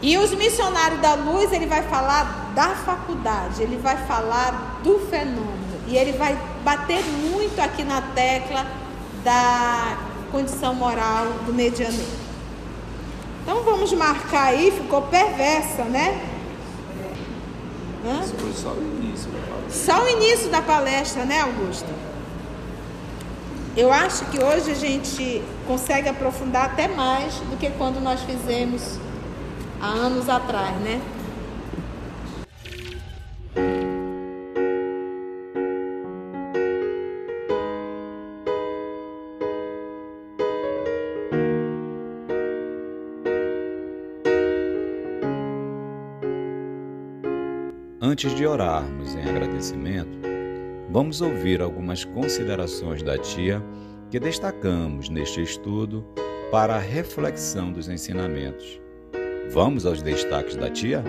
E os Missionários da Luz, ele vai falar da faculdade, ele vai falar do fenômeno. E ele vai bater muito aqui na tecla da condição moral do medianeiro. Então vamos marcar aí, ficou perversa, né? Isso foi só o início da palestra. Só o início da palestra, né, Augusto? Eu acho que hoje a gente consegue aprofundar até mais do que quando nós fizemos há anos atrás, né? Antes de orarmos em agradecimento, vamos ouvir algumas considerações da tia que destacamos neste estudo para a reflexão dos ensinamentos. Vamos aos destaques da tia?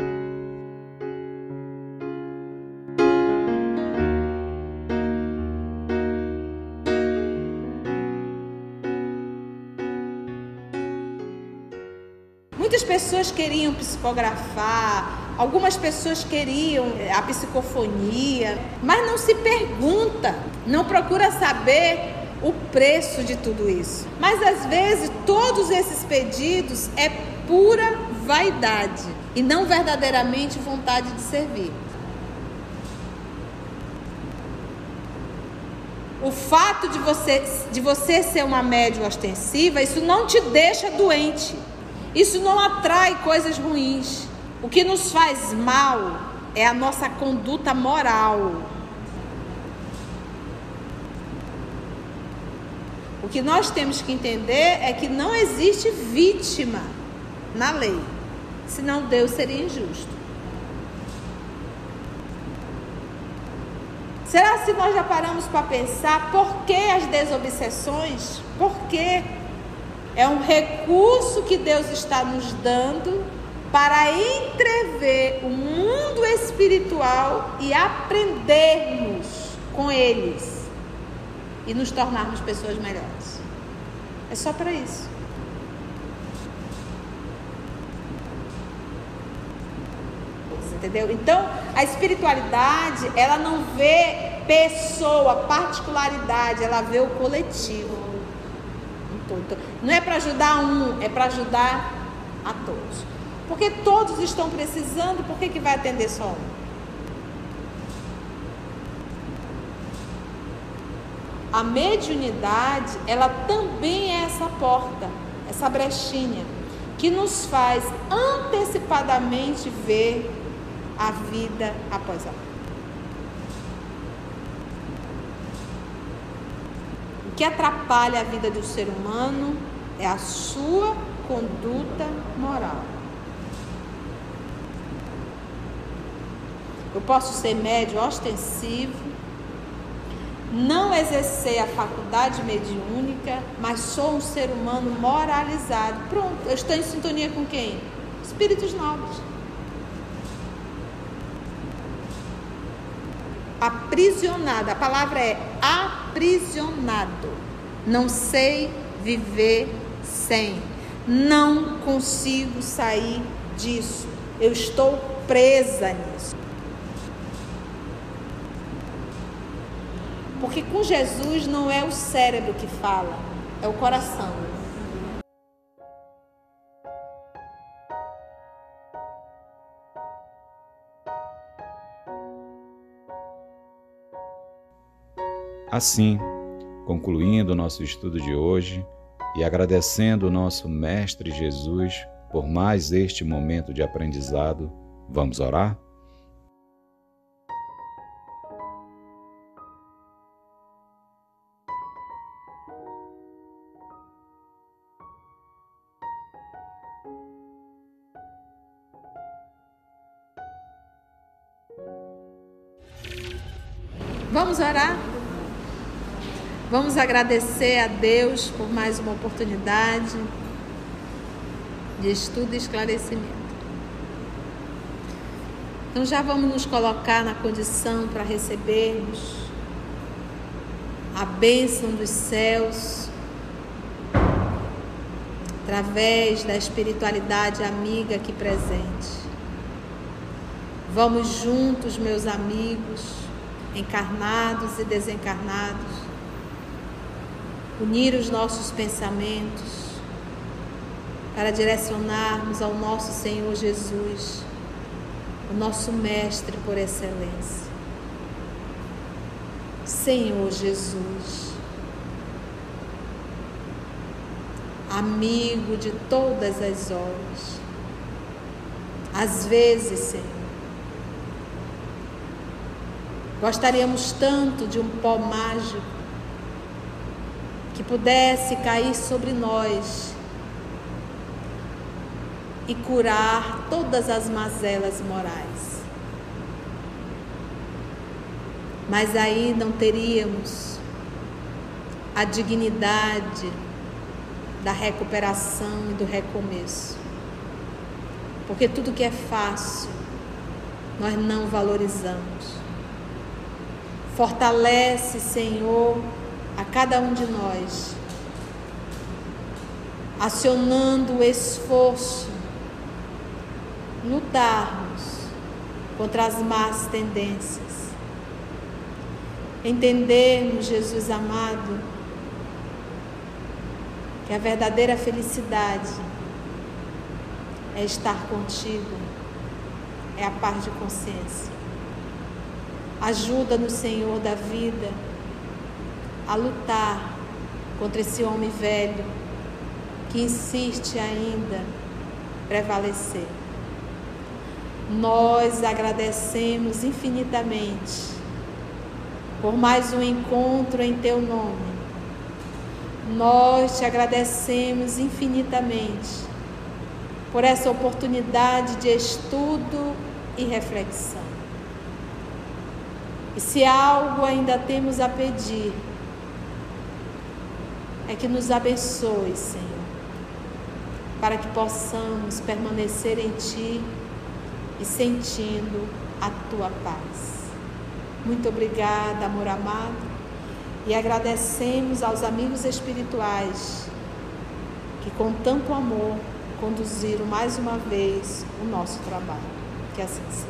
Muitas pessoas queriam psicografar, algumas pessoas queriam a psicofonia, mas não se pergunta, não procura saber o preço de tudo isso. Mas às vezes todos esses pedidos é pura vaidade e não verdadeiramente vontade de servir. O fato de você ser uma médium ostensiva, isso não te deixa doente. Isso não atrai coisas ruins. O que nos faz mal é a nossa conduta moral. O que nós temos que entender é que não existe vítima na lei, senão Deus seria injusto. Será que nós já paramos para pensar por que as desobsessões? Por quê? É um recurso que Deus está nos dando para entrever o mundo espiritual e aprendermos com eles e nos tornarmos pessoas melhores. É só para isso. Entendeu? Então, a espiritualidade, ela não vê pessoa, particularidade, ela vê o coletivo. Não é para ajudar um, é para ajudar a todos. Porque todos estão precisando, por que vai atender só um? A mediunidade, ela também é essa porta, essa brechinha, que nos faz antecipadamente ver a vida após a morte. O que atrapalha a vida do ser humano é a sua conduta moral. Eu posso ser médium ostensivo, não exercer a faculdade mediúnica, mas sou um ser humano moralizado. Pronto, eu estou em sintonia com quem? Espíritos nobres. Aprisionado, a palavra é aprisionado. Não sei viver sem. Não consigo sair disso. Eu estou presa nisso. Porque com Jesus não é o cérebro que fala, é o coração. Assim, concluindo o nosso estudo de hoje e agradecendo o nosso Mestre Jesus por mais este momento de aprendizado, vamos orar? Vamos orar? Vamos agradecer a Deus por mais uma oportunidade de estudo e esclarecimento. Então já vamos nos colocar na condição para recebermos a bênção dos céus através da espiritualidade amiga aqui presente. Vamos juntos, meus amigos, encarnados e desencarnados, unir os nossos pensamentos para direcionarmos ao nosso Senhor Jesus, o nosso Mestre por excelência. Senhor Jesus, amigo de todas as horas, às vezes, Senhor, gostaríamos tanto de um pó mágico que pudesse cair sobre nós e curar todas as mazelas morais. Mas aí não teríamos a dignidade da recuperação e do recomeço. Porque tudo que é fácil, nós não valorizamos. Fortalece, Senhor, a cada um de nós, acionando o esforço, lutarmos contra as más tendências, entendermos, Jesus amado, que a verdadeira felicidade é estar contigo, é a paz de consciência. Ajuda-nos, Senhor da vida, a lutar contra esse homem velho que insiste ainda em prevalecer. Nós agradecemos infinitamente por mais um encontro em Teu nome. Nós te agradecemos infinitamente por essa oportunidade de estudo e reflexão. E se algo ainda temos a pedir, é que nos abençoe, Senhor, para que possamos permanecer em Ti e sentindo a Tua paz. Muito obrigada, amor amado, e agradecemos aos amigos espirituais que com tanto amor conduziram mais uma vez o nosso trabalho. Que assim seja.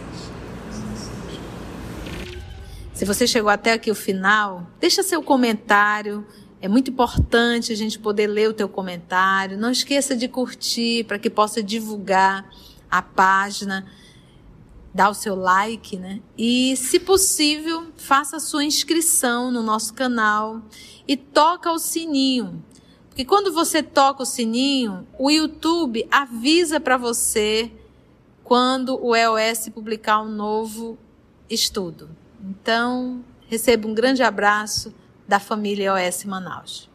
Se você chegou até aqui o final, deixa seu comentário. É muito importante a gente poder ler o teu comentário. Não esqueça de curtir para que possa divulgar a página. dá o seu like, né? E, se possível, faça a sua inscrição no nosso canal e toca o sininho. Porque quando você toca o sininho, o YouTube avisa para você quando o EOS publicar um novo estudo. Então, receba um grande abraço da família EOS Manaus.